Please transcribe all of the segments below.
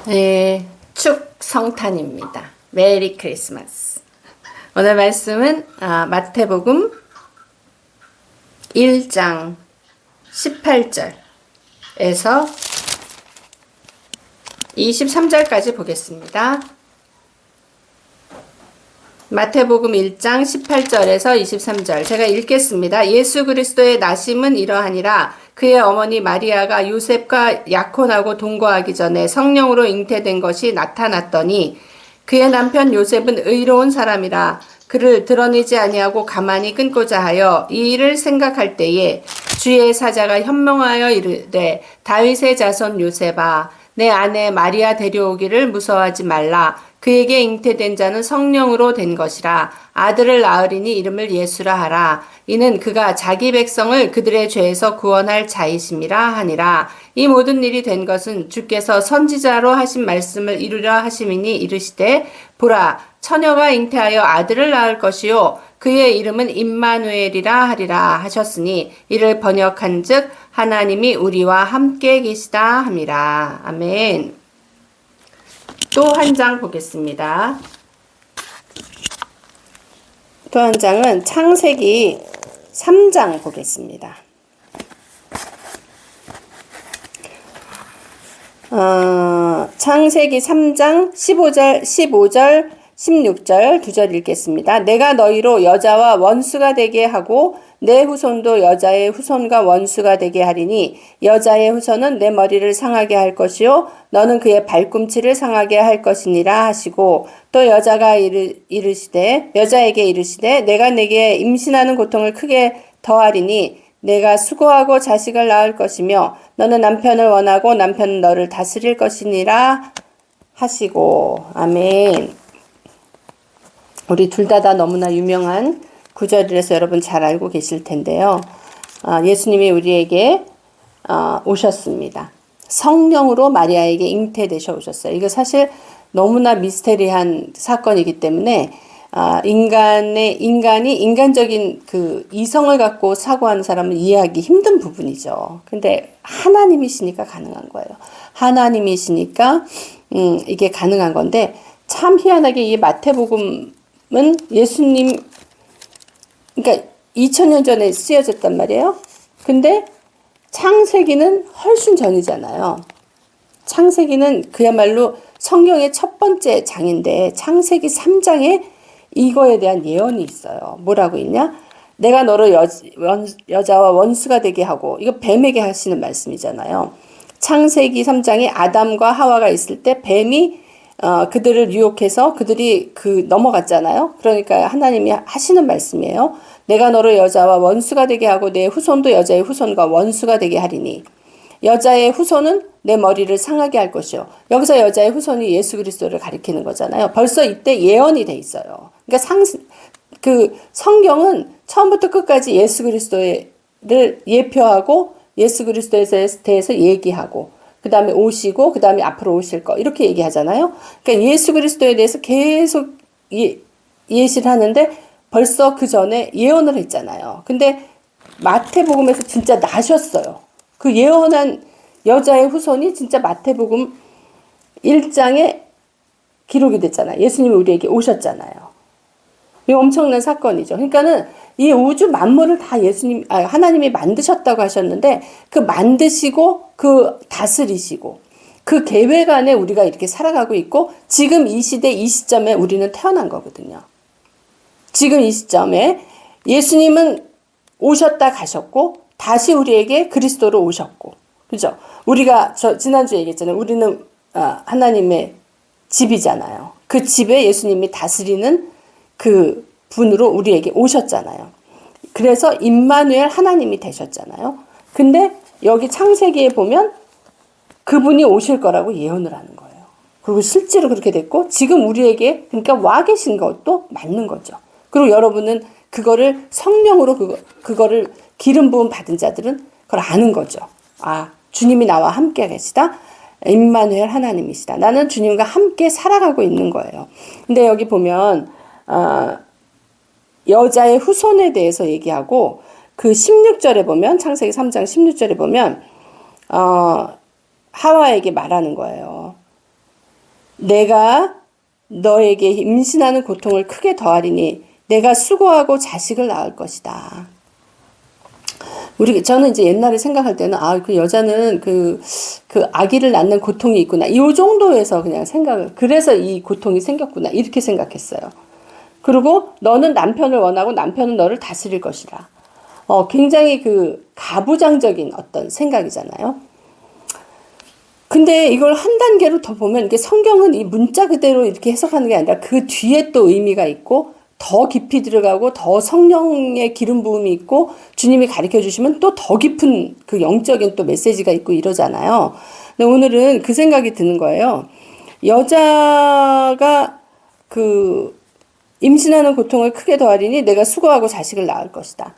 네, 축성탄입니다. 메리 크리스마스. 오늘 말씀은 마태복음 1장 18절에서 23절까지 보겠습니다. 마태복음 1장 18절에서 23절 제가 읽겠습니다. 예수 그리스도의 나심은 이러하니라. 그의 어머니 마리아가 요셉과 약혼하고 동거하기 전에 성령으로 잉태된 것이 나타났더니 그의 남편 요셉은 의로운 사람이라 그를 드러내지 아니하고 가만히 끊고자 하여 이 일을 생각할 때에 주의 사자가 현명하여 이르되 다윗의 자손 요셉아 내 아내 마리아 데려오기를 무서워하지 말라. 그에게 잉태된 자는 성령으로 된 것이라. 아들을 낳으리니 이름을 예수라 하라. 이는 그가 자기 백성을 그들의 죄에서 구원할 자이심이라 하니라. 이 모든 일이 된 것은 주께서 선지자로 하신 말씀을 이루려 하심이니 이르시되 보라 처녀가 잉태하여 아들을 낳을 것이요 그의 이름은 임마누엘이라 하리라 하셨으니 이를 번역한즉 하나님이 우리와 함께 계시다 함이라. 아멘. 또 한 장 보겠습니다. 또 한 장은 창세기 3장 보겠습니다. 창세기 3장 15절 16절 두 절 읽겠습니다. 내가 너희로 여자와 원수가 되게 하고 내 후손도 여자의 후손과 원수가 되게 하리니 여자의 후손은 내 머리를 상하게 할 것이요 너는 그의 발꿈치를 상하게 할 것이니라 하시고 또 여자에게 이르시되 내가 내게 임신하는 고통을 크게 더하리니 내가 수고하고 자식을 낳을 것이며 너는 남편을 원하고 남편은 너를 다스릴 것이니라 하시고. 아멘. 우리 둘 다 너무나 유명한 구절이라서 여러분 잘 알고 계실 텐데요. 예수님이 우리에게 오셨습니다. 성령으로 마리아에게 잉태되셔 오셨어요. 이거 사실 너무나 미스테리한 사건이기 때문에 인간이 인간적인 그 이성을 갖고 사고하는 사람은 이해하기 힘든 부분이죠. 근데 하나님이시니까 가능한 거예요. 하나님이시니까 이게 가능한 건데 참 희한하게 이 마태복음은 예수님 그러니까 2000년 전에 쓰여졌단 말이에요. 근데 창세기는 훨씬 전이잖아요. 창세기는 그야말로 성경의 첫 번째 장인데 창세기 3장에 이거에 대한 예언이 있어요. 뭐라고 있냐? 내가 너를 여자와 원수가 되게 하고 이거 뱀에게 하시는 말씀이잖아요. 창세기 3장에 아담과 하와가 있을 때 뱀이 그들을 유혹해서 그들이 넘어갔잖아요. 그러니까 하나님이 하시는 말씀이에요. 내가 너를 여자와 원수가 되게 하고 내 후손도 여자의 후손과 원수가 되게 하리니 여자의 후손은 내 머리를 상하게 할 것이요. 여기서 여자의 후손이 예수 그리스도를 가리키는 거잖아요. 벌써 이때 예언이 돼 있어요. 그러니까 성경은 처음부터 끝까지 예수 그리스도를 예표하고 예수 그리스도에 대해서 얘기하고 그 다음에 오시고 그 다음에 앞으로 오실 거 이렇게 얘기하잖아요. 그러니까 예수 그리스도에 대해서 계속 예시를 하는데 벌써 그 전에 예언을 했잖아요. 근데 마태복음에서 진짜 나셨어요. 그 예언한 여자의 후손이 진짜 마태복음 1장에 기록이 됐잖아요. 예수님이 우리에게 오셨잖아요. 이 엄청난 사건이죠. 그러니까는 이 우주 만물을 다 하나님이 만드셨다고 하셨는데 그 만드시고 그 다스리시고 그 계획 안에 우리가 이렇게 살아가고 있고 지금 이 시대 이 시점에 우리는 태어난 거거든요. 지금 이 시점에 예수님은 오셨다 가셨고 다시 우리에게 그리스도로 오셨고 그죠? 우리가 지난주에 얘기했잖아요. 우리는 하나님의 집이잖아요. 그 집에 예수님이 다스리는 그 분으로 우리에게 오셨잖아요. 그래서 임마누엘 하나님이 되셨잖아요. 근데 여기 창세기에 보면 그분이 오실 거라고 예언을 하는 거예요. 그리고 실제로 그렇게 됐고 지금 우리에게 그러니까 와 계신 것도 맞는 거죠. 그리고 여러분은 그거를 성령으로 그거를 기름 부음 받은 자들은 그걸 아는 거죠. 주님이 나와 함께 계시다. 임마누엘 하나님이시다. 나는 주님과 함께 살아가고 있는 거예요. 근데 여기 보면 여자의 후손에 대해서 얘기하고 그 16절에 보면 창세기 3장 16절에 보면 하와에게 말하는 거예요. 내가 너에게 임신하는 고통을 크게 더하리니 내가 수고하고 자식을 낳을 것이다. 저는 이제 옛날에 생각할 때는, 그 여자는 그 아기를 낳는 고통이 있구나. 이 정도에서 그냥 그래서 이 고통이 생겼구나. 이렇게 생각했어요. 그리고 너는 남편을 원하고 남편은 너를 다스릴 것이라. 굉장히 가부장적인 어떤 생각이잖아요. 근데 이걸 한 단계로 더 보면, 이게 성경은 이 문자 그대로 이렇게 해석하는 게 아니라 그 뒤에 또 의미가 있고, 더 깊이 들어가고 더 성령의 기름 부음이 있고 주님이 가르쳐 주시면 또 더 깊은 그 영적인 또 메시지가 있고 이러잖아요. 근데 오늘은 그 생각이 드는 거예요. 여자가 임신하는 고통을 크게 더하리니 내가 수고하고 자식을 낳을 것이다.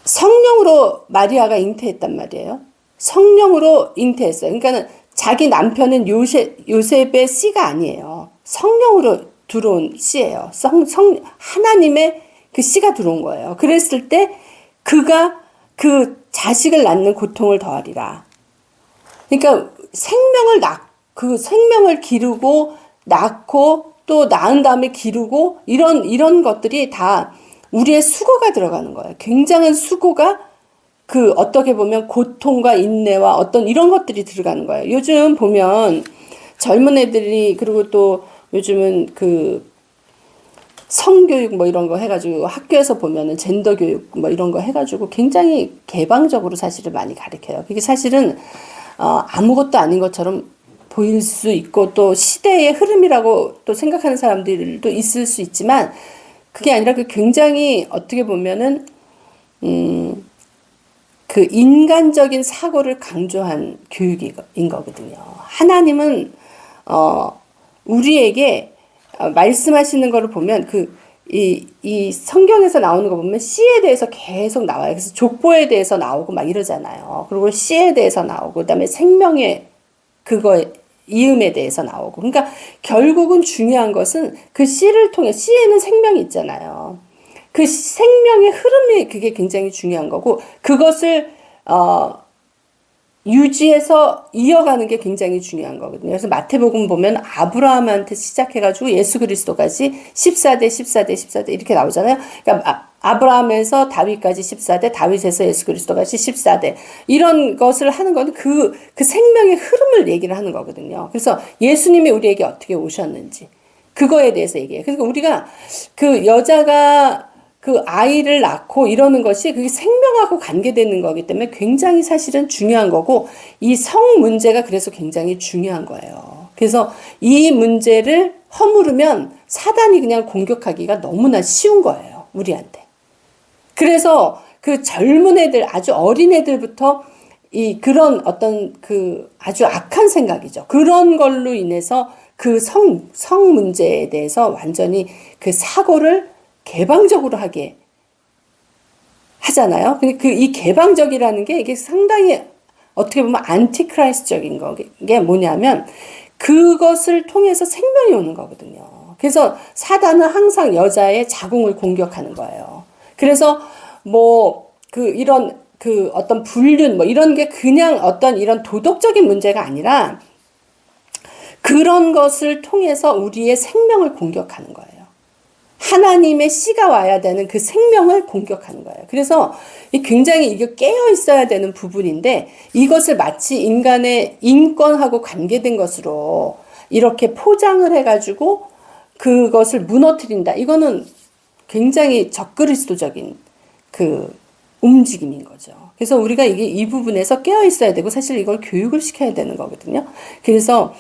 성령으로 마리아가 잉태했단 말이에요. 성령으로 잉태했어요. 그러니까는 자기 남편은 요셉의 씨가 아니에요. 성령으로 들어온 씨예요. 하나님의 그 씨가 들어온 거예요. 그랬을 때 그가 그 자식을 낳는 고통을 더하리라. 그러니까 생명을 기르고 낳고 또 낳은 다음에 기르고 이런 것들이 다 우리의 수고가 들어가는 거예요. 굉장한 수고가 어떻게 보면 고통과 인내와 어떤 이런 것들이 들어가는 거예요. 요즘 보면 젊은 애들이, 그리고 또 요즘은 성교육 뭐 이런 거 해가지고 학교에서 보면은 젠더 교육 뭐 이런 거 해가지고 굉장히 개방적으로 사실은 많이 가르쳐요. 그게 사실은 아무것도 아닌 것처럼 보일 수 있고 또 시대의 흐름이라고 또 생각하는 사람들도 있을 수 있지만 그게 아니라 굉장히 어떻게 보면은 인간적인 사고를 강조한 교육인 거거든요. 하나님은 우리에게 말씀하시는 거를 보면 이 성경에서 나오는 거 보면 씨에 대해서 계속 나와요. 그래서 족보에 대해서 나오고 막 이러잖아요. 그리고 씨에 대해서 나오고 그다음에 생명의 이음에 대해서 나오고. 그러니까 결국은 중요한 것은 그 씨를 통해, 씨에는 생명이 있잖아요. 그 생명의 흐름이 그게 굉장히 중요한 거고 그것을 유지해서 이어가는 게 굉장히 중요한 거거든요. 그래서 마태복음 보면 아브라함한테 시작해가지고 예수 그리스도까지 14대 이렇게 나오잖아요. 그러니까 아브라함에서 다윗까지 14대, 다윗에서 예수 그리스도까지 14대. 이런 것을 하는 건 그 생명의 흐름을 얘기를 하는 거거든요. 그래서 예수님이 우리에게 어떻게 오셨는지 그거에 대해서 얘기해요. 그러니까 우리가 여자가 아이를 낳고 이러는 것이 그게 생명하고 관계되는 거기 때문에 굉장히 사실은 중요한 거고 이 성 문제가 그래서 굉장히 중요한 거예요. 그래서 이 문제를 허물으면 사단이 그냥 공격하기가 너무나 쉬운 거예요. 우리한테. 그래서 젊은 애들, 아주 어린 애들부터 그런 어떤 아주 악한 생각이죠. 그런 걸로 인해서 성 문제에 대해서 완전히 사고를 개방적으로 하게 하잖아요. 근데 이 개방적이라는 게 이게 상당히 어떻게 보면 안티크라이스트적인 게 뭐냐면 그것을 통해서 생명이 오는 거거든요. 그래서 사단은 항상 여자의 자궁을 공격하는 거예요. 그래서 이런 어떤 불륜 이런 게 그냥 어떤 이런 도덕적인 문제가 아니라 그런 것을 통해서 우리의 생명을 공격하는 거예요. 하나님의 씨가 와야 되는 그 생명을 공격하는 거예요. 그래서 굉장히 이게 깨어 있어야 되는 부분인데 이것을 마치 인간의 인권하고 관계된 것으로 이렇게 포장을 해가지고 그것을 무너뜨린다. 이거는 굉장히 적그리스도적인 움직임인 거죠. 그래서 우리가 이 부분에서 깨어 있어야 되고 사실 이걸 교육을 시켜야 되는 거거든요. 그래서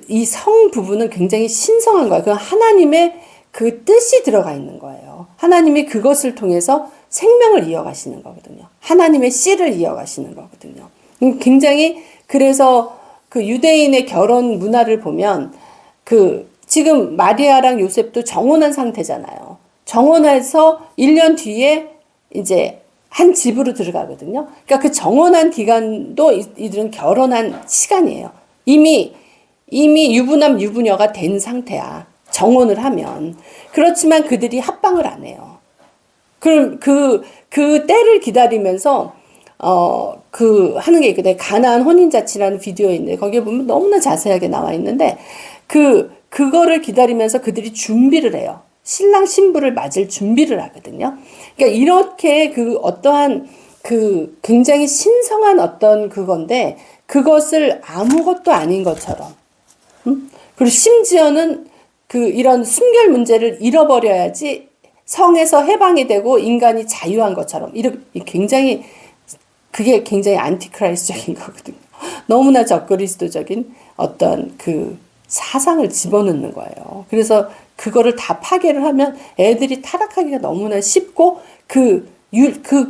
이 성 부분은 굉장히 신성한 거예요. 하나님의 뜻이 들어가 있는 거예요. 하나님이 그것을 통해서 생명을 이어가시는 거거든요. 하나님의 씨를 이어가시는 거거든요. 굉장히 그래서 유대인의 결혼 문화를 보면 지금 마리아랑 요셉도 정혼한 상태잖아요. 정혼해서 1년 뒤에 이제 한 집으로 들어가거든요. 그러니까 정혼한 기간도 이들은 결혼한 시간이에요. 이미 유부남 유부녀가 된 상태야. 정혼을 하면. 그렇지만 그들이 합방을 안 해요. 그럼 그 때를 기다리면서 하는 게 있거든요. 가나안 혼인잔치라는 비디오인데 거기에 보면 너무나 자세하게 나와 있는데 그거를 기다리면서 그들이 준비를 해요. 신랑 신부를 맞을 준비를 하거든요. 그러니까 이렇게 어떠한 굉장히 신성한 어떤 그건데 그것을 아무것도 아닌 것처럼, 그리고 심지어는 이런 순결 문제를 잃어버려야지 성에서 해방이 되고 인간이 자유한 것처럼 그게 굉장히 안티크라이스적인 거거든요. 너무나 적그리스도적인 어떤 사상을 집어넣는 거예요. 그래서 그거를 다 파괴를 하면 애들이 타락하기가 너무나 쉽고 그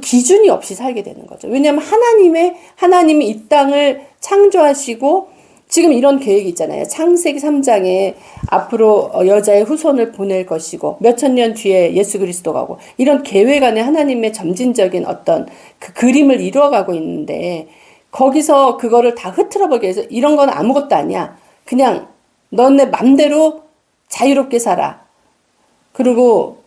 기준이 없이 살게 되는 거죠. 왜냐하면 하나님이 이 땅을 창조하시고 지금 이런 계획이 있잖아요. 창세기 3장에 앞으로 여자의 후손을 보낼 것이고 몇천 년 뒤에 예수 그리스도가 오고 이런 계획 안에 하나님의 점진적인 어떤 그림을 이루어가고 있는데 거기서 그거를 다 흐트러보게 해서 이런 건 아무것도 아니야. 그냥 너네 맘대로 자유롭게 살아. 그리고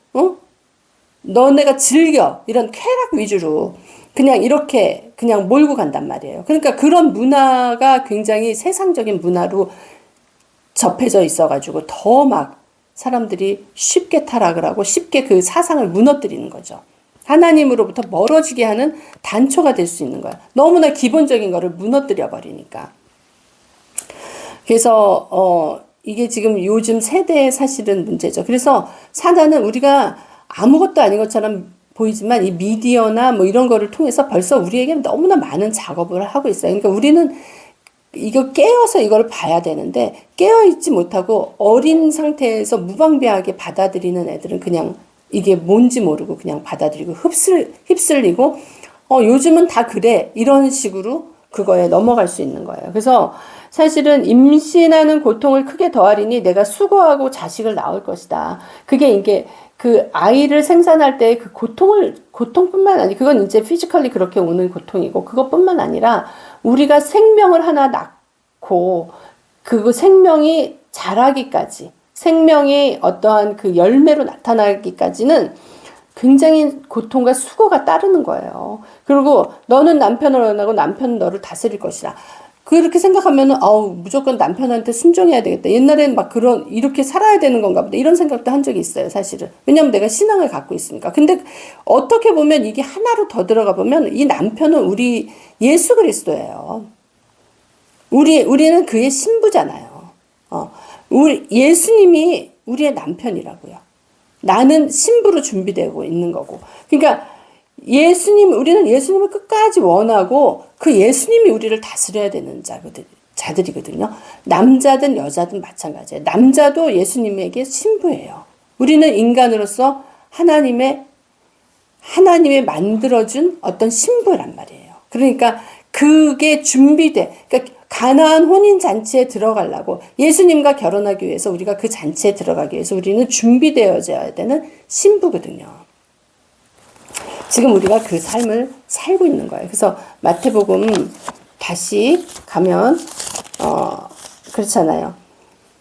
너네가 즐겨. 이런 쾌락 위주로 그냥 이렇게 그냥 몰고 간단 말이에요. 그러니까 그런 문화가 굉장히 세상적인 문화로 접해져 있어가지고 더 막 사람들이 쉽게 타락을 하고 쉽게 그 사상을 무너뜨리는 거죠. 하나님으로부터 멀어지게 하는 단초가 될 수 있는 거예요. 너무나 기본적인 거를 무너뜨려 버리니까. 그래서 이게 지금 요즘 세대의 사실은 문제죠. 그래서 사단은 우리가 아무것도 아닌 것처럼 보이지만 이 미디어나 뭐 이런 거를 통해서 벌써 우리에게 너무나 많은 작업을 하고 있어요. 그러니까 우리는 이거 깨어서 이걸 봐야 되는데 깨어있지 못하고 어린 상태에서 무방비하게 받아들이는 애들은 그냥 이게 뭔지 모르고 그냥 받아들이고 휩쓸리고 요즘은 다 그래 이런 식으로 그거에 넘어갈 수 있는 거예요. 그래서 사실은 임신하는 고통을 크게 더하리니 내가 수고하고 자식을 낳을 것이다. 그게 이게 아이를 생산할 때 고통뿐만 아니라 그건 이제 피지컬리 그렇게 오는 고통이고 그것뿐만 아니라 우리가 생명을 하나 낳고 그 생명이 자라기까지 생명이 어떠한 열매로 나타나기까지는 굉장히 고통과 수고가 따르는 거예요. 그리고 너는 남편을 원하고 남편은 너를 다스릴 것이다. 그렇게 생각하면은 무조건 남편한테 순종해야 되겠다. 옛날에는 막 이렇게 살아야 되는 건가 보다. 이런 생각도 한 적이 있어요, 사실은. 왜냐면 내가 신앙을 갖고 있으니까. 근데 어떻게 보면 이게 하나로 더 들어가 보면 이 남편은 우리 예수 그리스도예요. 우리는 그의 신부잖아요. 예수님이 우리의 남편이라고요. 나는 신부로 준비되고 있는 거고. 그러니까 우리는 예수님을 끝까지 원하고 그 예수님이 우리를 다스려야 되는 자들이거든요. 남자든 여자든 마찬가지예요. 남자도 예수님에게 신부예요. 우리는 인간으로서 하나님의 만들어준 어떤 신부란 말이에요. 그러니까 그게 그러니까 가나안 혼인잔치에 들어가려고 예수님과 결혼하기 위해서 우리가 그 잔치에 들어가기 위해서 우리는 준비되어져야 되는 신부거든요. 지금 우리가 그 삶을 살고 있는 거예요. 그래서 마태복음 다시 가면 그렇잖아요.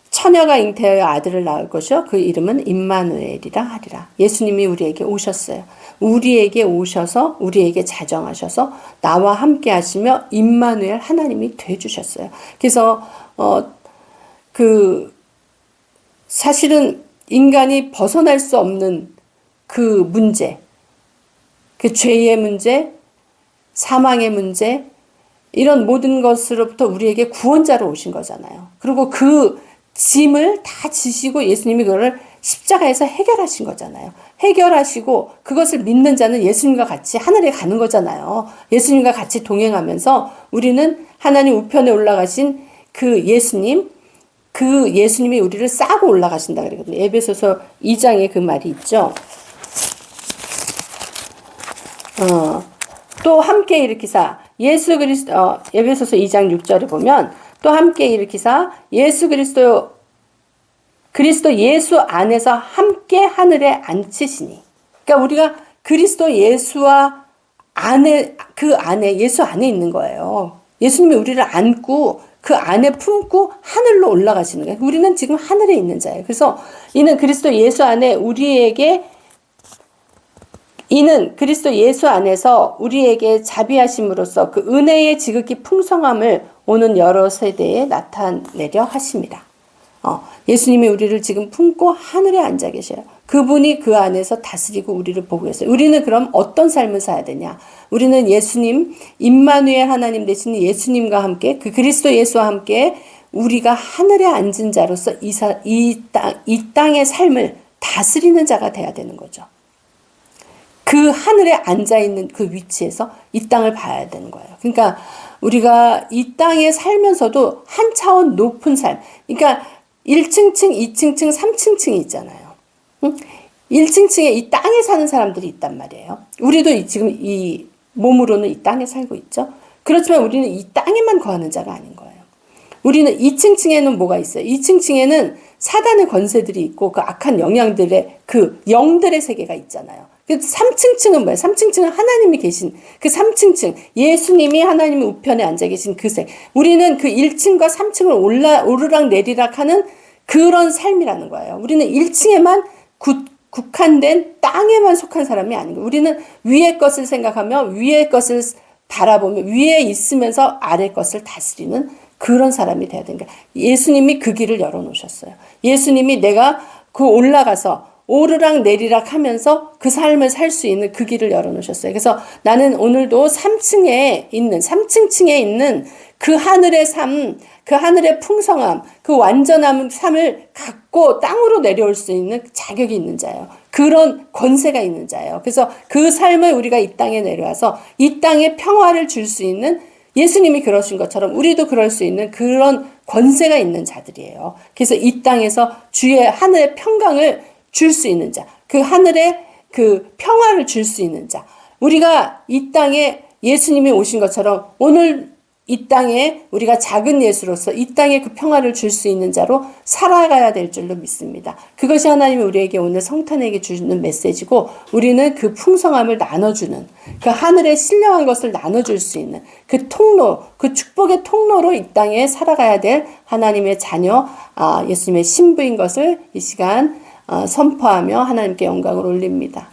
처녀가 잉태하여 아들을 낳을 것이요 그 이름은 임마누엘이라 하리라. 예수님이 우리에게 오셨어요. 우리에게 오셔서 우리에게 자정하셔서 나와 함께 하시며 임마누엘 하나님이 돼 주셨어요. 그래서 사실은 인간이 벗어날 수 없는 그 문제, 그 죄의 문제, 사망의 문제, 이런 모든 것으로부터 우리에게 구원자로 오신 거잖아요. 그리고 그 짐을 다 지시고 예수님이 그거를 십자가에서 해결하신 거잖아요. 해결하시고 그것을 믿는 자는 예수님과 같이 하늘에 가는 거잖아요. 예수님과 같이 동행하면서 우리는 하나님 우편에 올라가신 그 예수님이 우리를 싸고 올라가신다 그러거든요. 에베소서 2장에 그 말이 있죠. 또 함께 일으키사 예수 그리스도 에베소서 2장 6절에 보면 또 함께 일으키사 그리스도 예수 안에서 함께 하늘에 앉히시니. 그러니까 우리가 그리스도 예수와 예수 안에 있는 거예요. 예수님이 우리를 안고 그 안에 품고 하늘로 올라가시는 거예요. 우리는 지금 하늘에 있는 자예요. 그래서 이는 그리스도 예수 안에 우리에게 이는 그리스도 예수 안에서 우리에게 자비하심으로써 그 은혜의 지극히 풍성함을 오는 여러 세대에 나타내려 하십니다. 예수님이 우리를 지금 품고 하늘에 앉아 계셔요. 그분이 그 안에서 다스리고 우리를 보고 계세요. 우리는 그럼 어떤 삶을 살아야 되냐? 우리는 예수님, 임마누엘 하나님 되신 예수님과 함께 그 그리스도 예수와 함께 우리가 하늘에 앉은 자로서 이 땅의 삶을 다스리는 자가 돼야 되는 거죠. 그 하늘에 앉아있는 그 위치에서 이 땅을 봐야 되는 거예요. 그러니까 우리가 이 땅에 살면서도 한 차원 높은 삶, 그러니까 1층층, 2층층, 3층층이 있잖아요. 1층층에 이 땅에 사는 사람들이 있단 말이에요. 우리도 지금 이 몸으로는 이 땅에 살고 있죠. 그렇지만 우리는 이 땅에만 거하는 자가 아닌 거예요. 우리는 2층층에는 뭐가 있어요? 2층층에는 사단의 권세들이 있고 그 악한 영향들의 그 영들의 세계가 있잖아요. 3층층은 뭐예요? 3층층은 하나님이 계신 그 3층층, 예수님이 하나님의 우편에 앉아 계신 그 세. 우리는 그 1층과 3층을 오르락 내리락 하는 그런 삶이라는 거예요. 우리는 1층에만 국한된 땅에만 속한 사람이 아닌 거예요. 우리는 위의 것을 생각하며 위의 것을 바라보며 위에 있으면서 아래 것을 다스리는 그런 사람이 돼야 되는 거예요. 예수님이 그 길을 열어놓으셨어요. 예수님이 내가 그 올라가서 오르락 내리락 하면서 그 삶을 살 수 있는 그 길을 열어놓으셨어요. 그래서 나는 오늘도 3층층에 있는 그 하늘의 삶, 그 하늘의 풍성함, 그 완전한 삶을 갖고 땅으로 내려올 수 있는 자격이 있는 자예요. 그런 권세가 있는 자예요. 그래서 그 삶을 우리가 이 땅에 내려와서 이 땅에 평화를 줄 수 있는, 예수님이 그러신 것처럼 우리도 그럴 수 있는 그런 권세가 있는 자들이에요. 그래서 이 땅에서 주의 하늘의 평강을 줄 수 있는 자, 그 하늘의 그 평화를 줄 수 있는 자. 우리가 이 땅에 예수님이 오신 것처럼 오늘 이 땅에 우리가 작은 예수로서 이 땅에 그 평화를 줄 수 있는 자로 살아가야 될 줄로 믿습니다. 그것이 하나님이 우리에게 오늘 성탄에게 주는 메시지고, 우리는 그 풍성함을 나눠주는, 그 하늘의 신령한 것을 나눠줄 수 있는 그 통로, 그 축복의 통로로 이 땅에 살아가야 될 하나님의 자녀, 예수님의 신부인 것을 이 시간 선포하며 하나님께 영광을 올립니다.